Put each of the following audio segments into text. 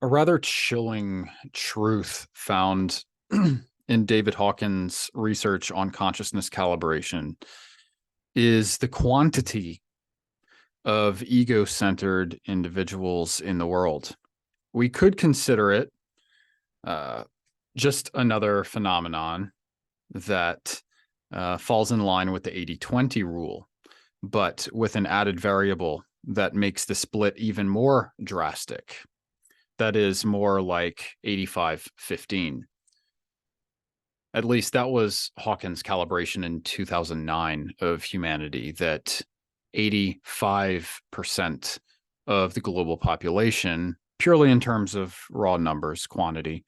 A rather chilling truth found in David Hawkins' research on consciousness calibration is the quantity of ego-centered individuals in the world. We could consider it uh, just another phenomenon that falls in line with the 80-20 rule, but with an added variable that makes the split even more drastic. That is more like 85-15. At least that was Hawkins' calibration in 2009 of humanity, that 85% of the global population, purely in terms of raw numbers, quantity,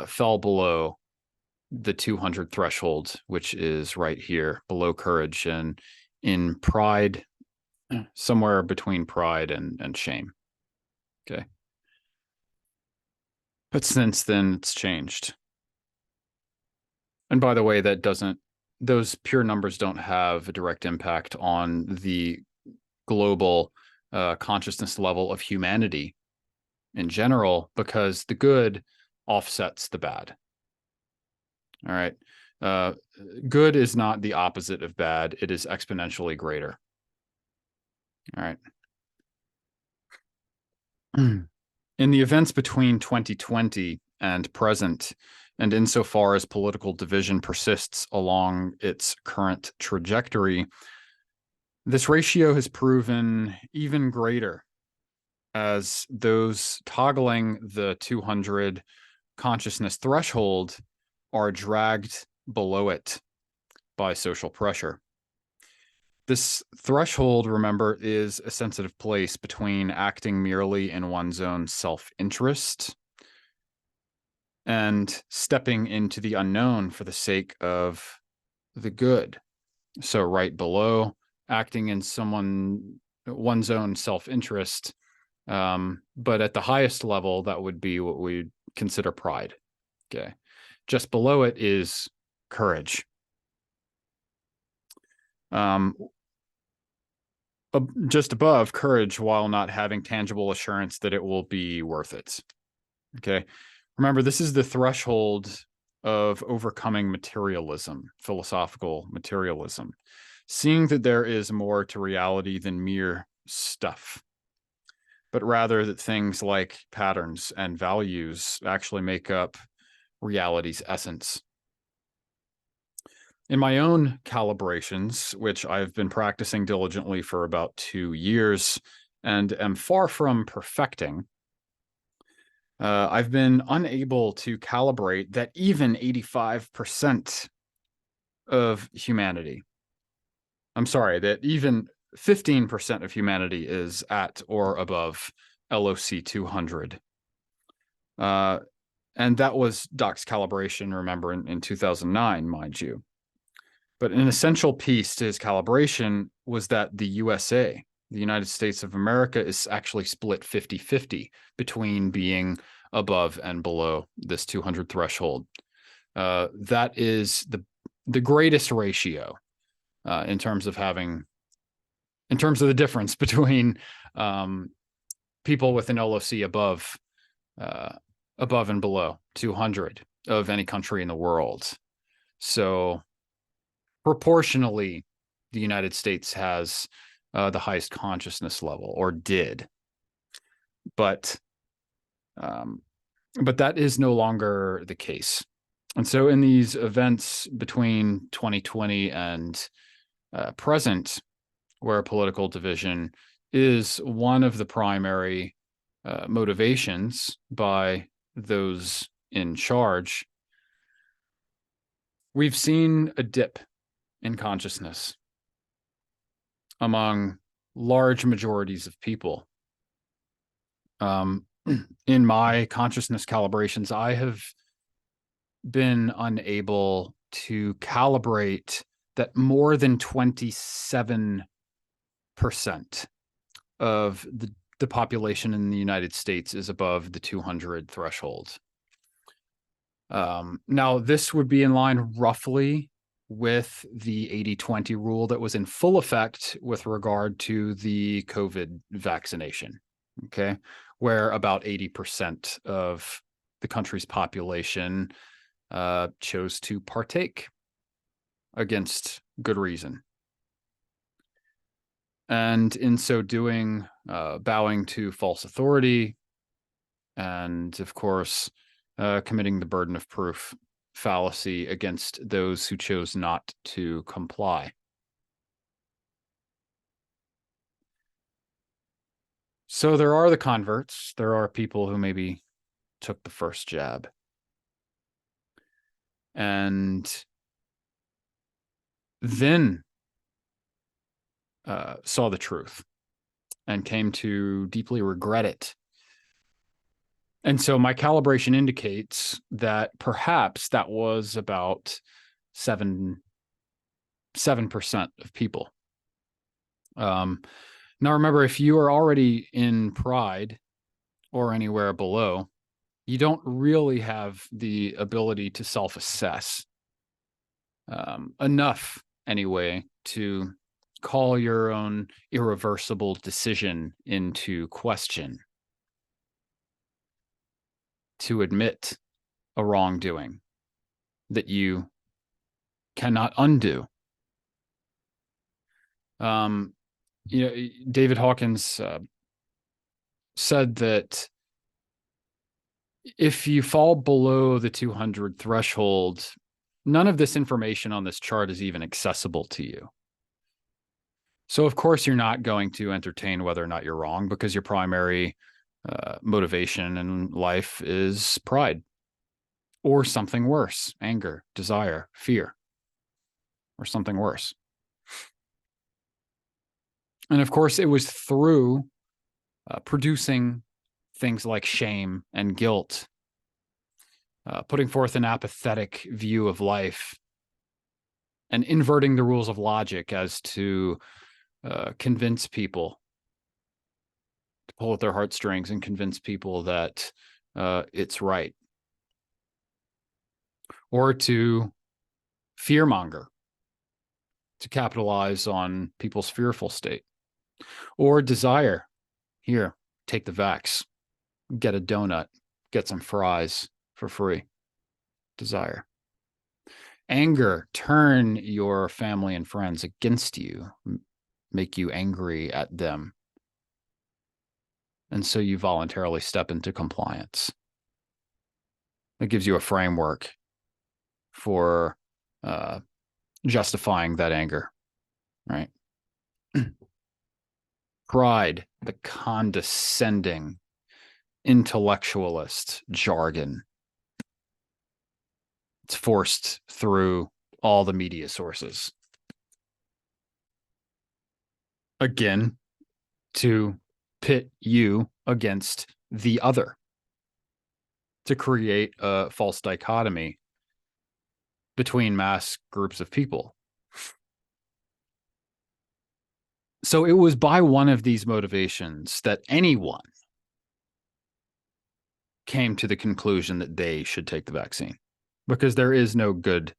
fell below the 200 threshold, which is right here below courage, and in pride, somewhere between pride and shame. Okay. But since then, it's changed. And by the way, those pure numbers don't have a direct impact on the global consciousness level of humanity in general, because the good offsets the bad. All right. Good is not the opposite of bad. It is exponentially greater. All right. In the events between 2020 and present, and insofar as political division persists along its current trajectory, this ratio has proven even greater, as those toggling the 200 consciousness threshold are dragged below it by social pressure. This threshold, remember, is a sensitive place between acting merely in one's own self-interest and stepping into the unknown for the sake of the good. So right below, acting in one's own self-interest, but at the highest level, that would be what we consider pride. Okay. Just below it is courage. Just above courage, while not having tangible assurance that it will be worth it. Okay. Remember, this is the threshold of overcoming materialism, philosophical materialism, seeing that there is more to reality than mere stuff, but rather that things like patterns and values actually make up reality's essence. In my own calibrations, which I've been practicing diligently for about 2 years and am far from perfecting, I've been unable to calibrate that even 85% of humanity, I'm sorry, that even 15% of humanity is at or above LOC 200. And that was Doc's calibration, remember, in 2009, mind you. But an essential piece to his calibration was that the USA, the United States of America, is actually split 50-50 between being above and below this 200 threshold. That is the greatest ratio in terms of the difference between people with an LOC above and below 200 of any country in the world. So proportionally, the United States has the highest consciousness level, or did. But that is no longer the case. And so in these events between 2020 and present, where political division is one of the primary motivations by those in charge, we've seen a dip in consciousness among large majorities of people. In my consciousness calibrations, I have been unable to calibrate that more than 27% of the population in the United States is above the 200 threshold. Now, this would be in line roughly with the 80-20 rule that was in full effect with regard to the COVID vaccination. okay, where about 80% of the country's population chose to partake against good reason. And in so doing, bowing to false authority, and of course, committing the burden of proof fallacy against those who chose not to comply. So there are the converts. There are people who maybe took the first jab and then saw the truth and came to deeply regret it. And so my calibration indicates that perhaps that was about 7% of people. Now, remember, if you are already in pride or anywhere below, you don't really have the ability to self-assess enough, anyway, to call your own irreversible decision into question, to admit a wrongdoing that you cannot undo. David Hawkins said that if you fall below the 200 threshold, none of this information on this chart is even accessible to you. So, of course, you're not going to entertain whether or not you're wrong, because your primary motivation in life is pride or something worse, anger, desire, fear, or something worse. And of course, it was through producing things like shame and guilt, putting forth an apathetic view of life, and inverting the rules of logic as to convince people, to pull at their heartstrings and convince people that it's right, or to fearmonger, to capitalize on people's fearful state, or desire. Here, take the vax, get a donut, get some fries for free. Desire. Anger, turn your family and friends against you, make you angry at them. And so you voluntarily step into compliance. It gives you a framework for justifying that anger, right? Pride, the condescending intellectualist jargon. It's forced through all the media sources. Again, to pit you against the other, to create a false dichotomy between mass groups of people. So it was by one of these motivations that anyone came to the conclusion that they should take the vaccine, because there is no good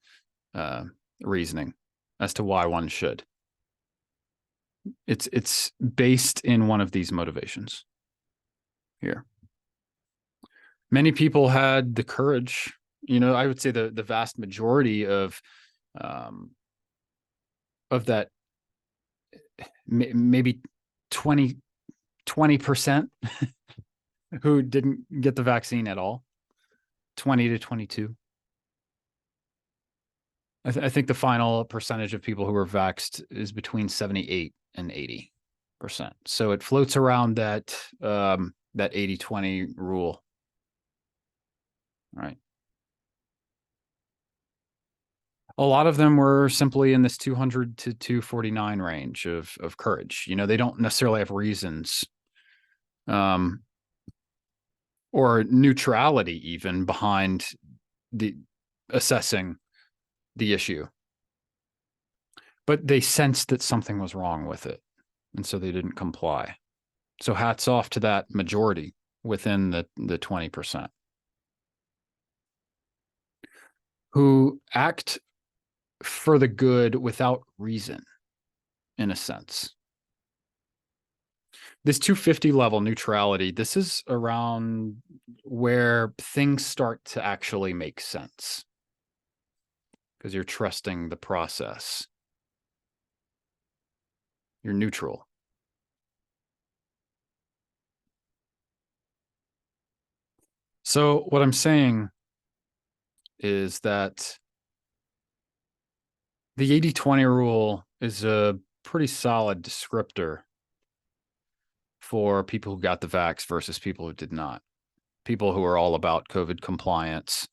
reasoning as to why one should. It's based in one of these motivations here. Many people had the courage, I would say the vast majority of that, maybe 20% who didn't get the vaccine at all, 20 to 22. I think the final percentage of people who were vaxxed is between 78 and 80%. So it floats around that 80-20 rule. Right. A lot of them were simply in this 200 to 249 range of courage. They don't necessarily have reasons or neutrality even behind the assessing the issue. But they sensed that something was wrong with it, and so they didn't comply. So hats off to that majority within the 20% who act for the good without reason, in a sense. This 250 level neutrality, this is around where things start to actually make sense because you're trusting the process. You're neutral. So what I'm saying is that the 80-20 rule is a pretty solid descriptor for people who got the vax versus people who did not. People who are all about COVID compliance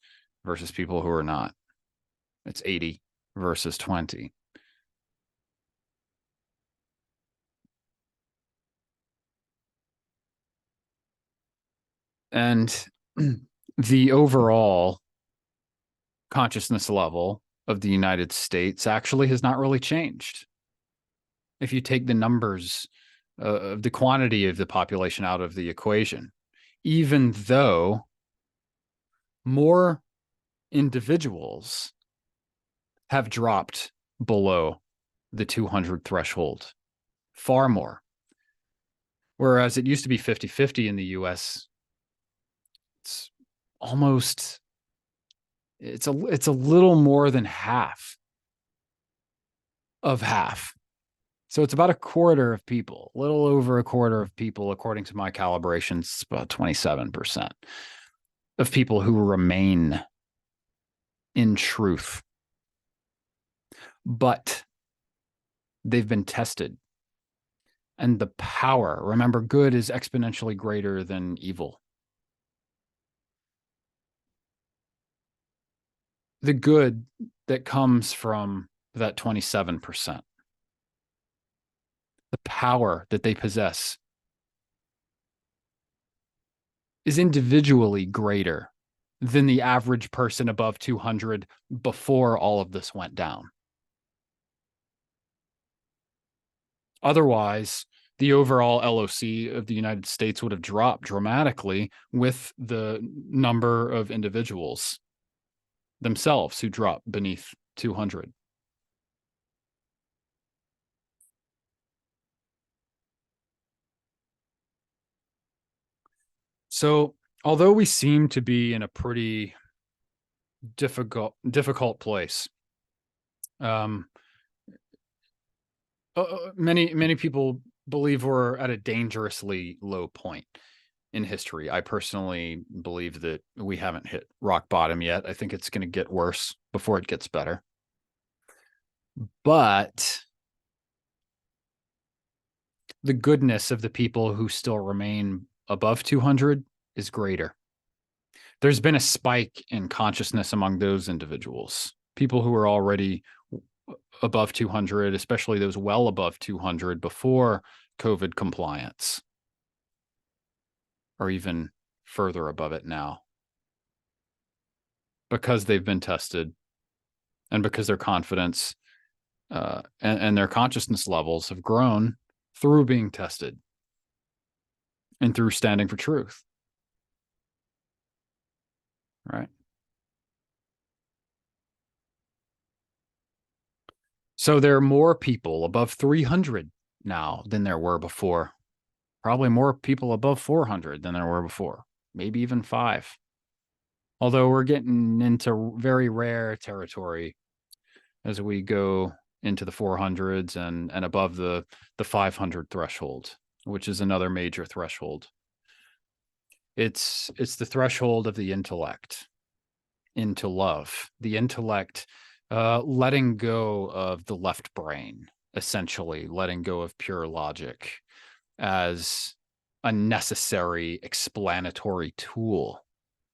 versus people who are not. It's 80 versus 20. And the overall consciousness level of the United States actually has not really changed. If you take the numbers of the quantity of the population out of the equation, even though more individuals have dropped below the 200 threshold, far more. Whereas it used to be 50-50 in the US, it's almost, it's a little more than half of half. So it's about a quarter of people, a little over a quarter of people, according to my calibrations, it's about 27% of people who remain in truth. But they've been tested. And the power, remember, good is exponentially greater than evil. The good that comes from that 27%, the power that they possess is individually greater than the average person above 200 before all of this went down. Otherwise, the overall LOC of the United States would have dropped dramatically with the number of individuals themselves who drop beneath 200. So, although we seem to be in a pretty difficult place, um, many people believe we're at a dangerously low point in history. I personally believe that we haven't hit rock bottom yet. I think it's going to get worse before it gets better. But the goodness of the people who still remain above 200 is greater. There's been a spike in consciousness among those individuals, people who are already above 200, especially those well above 200 before COVID compliance, or even further above it now, because they've been tested and because their confidence and their consciousness levels have grown through being tested and through standing for truth. Right. So there are more people above 300 now than there were before. Probably more people above 400 than there were before, maybe even 5. Although we're getting into very rare territory as we go into the 400s and above the 500 threshold, which is another major threshold. It's the threshold of the intellect into love. The intellect letting go of the left brain, essentially letting go of pure logic as a necessary explanatory tool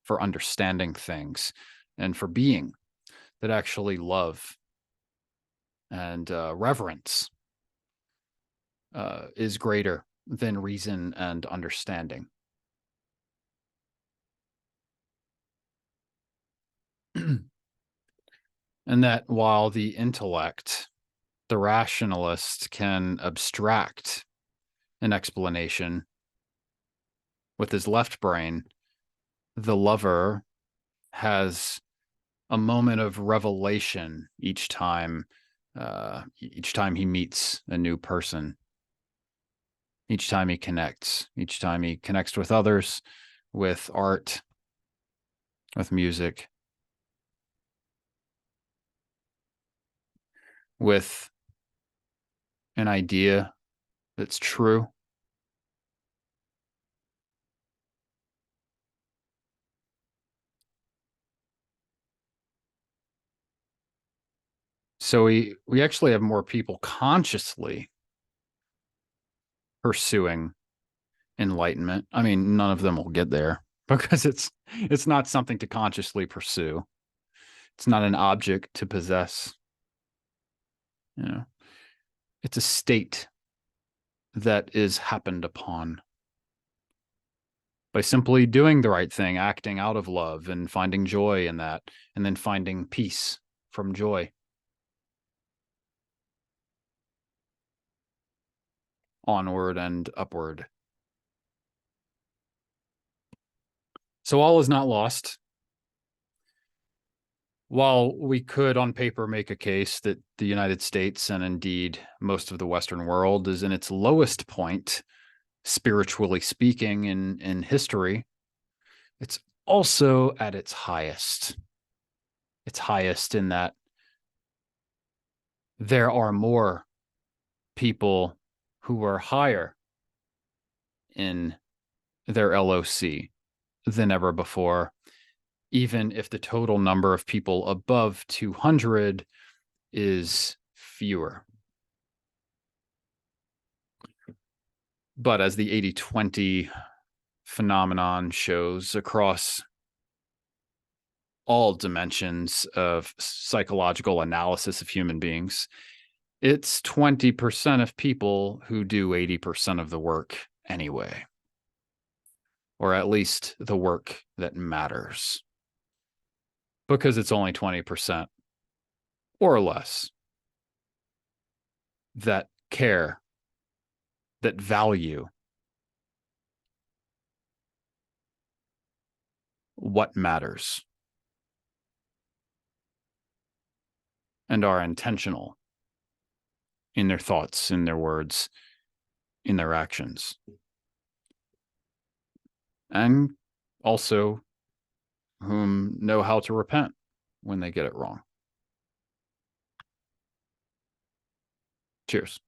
for understanding things and for being, that actually love and reverence is greater than reason and understanding. And that while the intellect, the rationalist, can abstract an explanation with his left brain, the lover has a moment of revelation each time he meets a new person. each time he connects with others, with art, with music, with an idea that's true. So we actually have more people consciously pursuing enlightenment. I mean, none of them will get there because it's not something to consciously pursue. It's not an object to possess. You know, it's a state that is happened upon by simply doing the right thing, acting out of love and finding joy in that, and then finding peace from joy. Onward and upward. So all is not lost. While we could on paper make a case that the United States and indeed most of the Western world is in its lowest point, spiritually speaking, in history, it's also at its highest. It's highest in that there are more people who are higher in their LOC than ever before, even if the total number of people above 200 is fewer. But as the 80-20 phenomenon shows across all dimensions of psychological analysis of human beings, it's 20% of people who do 80% of the work anyway, or at least the work that matters, because it's only 20% or less that care, that value what matters and are intentional in their thoughts, in their words, in their actions. And also whom know how to repent when they get it wrong. Cheers.